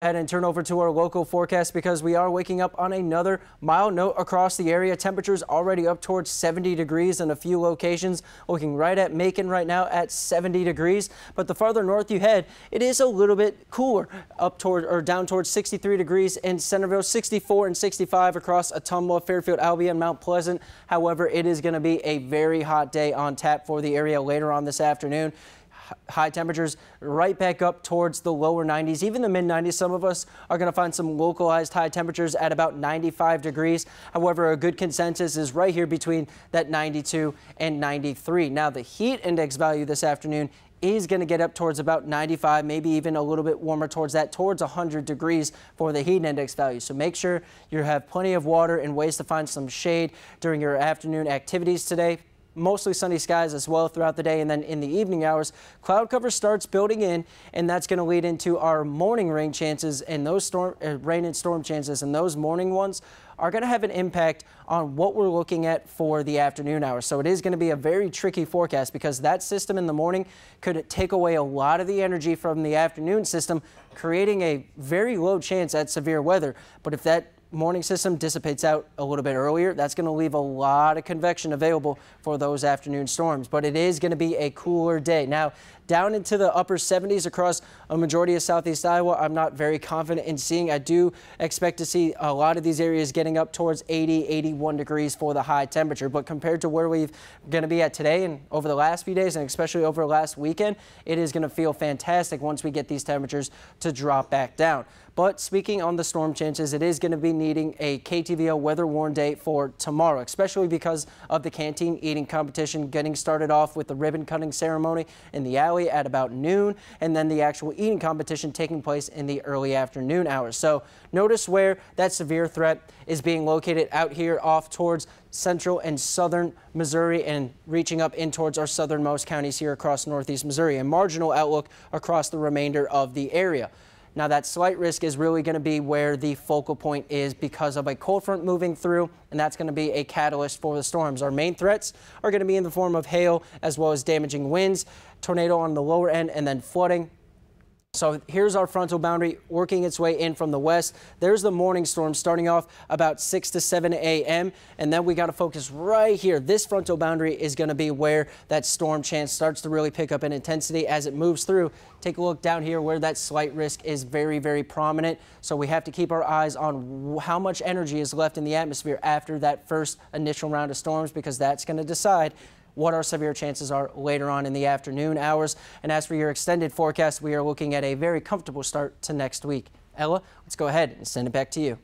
Ahead and turn over to our local forecast because we are waking up on another mild note across the area. Temperatures already up towards 70 degrees in a few locations. Looking right at Macon right now at 70 degrees. But the farther north you head, it is a little bit cooler up toward or down towards 63 degrees in Centerville, 64 and 65 across Ottumwa, Fairfield, Albion, Mount Pleasant. However, it is going to be a very hot day on tap for the area later on this afternoon. High temperatures right back up towards the lower 90s, even the mid 90s. Some of us are going to find some localized high temperatures at about 95 degrees. However, a good consensus is right here between that 92 and 93. Now, the heat index value this afternoon is going to get up towards about 95, maybe even a little bit warmer towards 100 degrees for the heat index value. So make sure you have plenty of water and ways to find some shade during your afternoon activities today. Mostly sunny skies as well throughout the day, and then in the evening hours, cloud cover starts building in, and that's going to lead into our morning rain chances, and those rain and storm chances, and those morning ones are going to have an impact on what we're looking at for the afternoon hours. So it is going to be a very tricky forecast because that system in the morning could take away a lot of the energy from the afternoon system, creating a very low chance at severe weather. But if that morning system dissipates out a little bit earlier, that's going to leave a lot of convection available for those afternoon storms. But it is going to be a cooler day. Now, down into the upper 70s across a majority of southeast Iowa, I'm not very confident in seeing. I do expect to see a lot of these areas getting up towards 80, 81 degrees for the high temperature. But compared to where we're going to be at today and over the last few days, and especially over the last weekend, it is going to feel fantastic once we get these temperatures to drop back down. But speaking on the storm chances, it is going to be needing a KTVO weather warn day for tomorrow, especially because of the canteen eating competition getting started off with the ribbon cutting ceremony in the alley at about noon, and then the actual eating competition taking place in the early afternoon hours. So notice where that severe threat is being located out here off towards central and southern Missouri and reaching up in towards our southernmost counties here across northeast Missouri, and marginal outlook across the remainder of the area. Now, that slight risk is really going to be where the focal point is because of a cold front moving through, and that's going to be a catalyst for the storms. Our main threats are going to be in the form of hail as well as damaging winds, tornado on the lower end, and then flooding. So here's our frontal boundary working its way in from the west. There's the morning storm starting off about 6 to 7 a.m. And then we got to focus right here. This frontal boundary is going to be where that storm chance starts to really pick up in intensity as it moves through. Take a look down here where that slight risk is very, very prominent. So we have to keep our eyes on how much energy is left in the atmosphere after that first initial round of storms, because that's going to decide what our severe chances are later on in the afternoon hours. And as for your extended forecast, we are looking at a very comfortable start to next week. Ella, let's go ahead and send it back to you.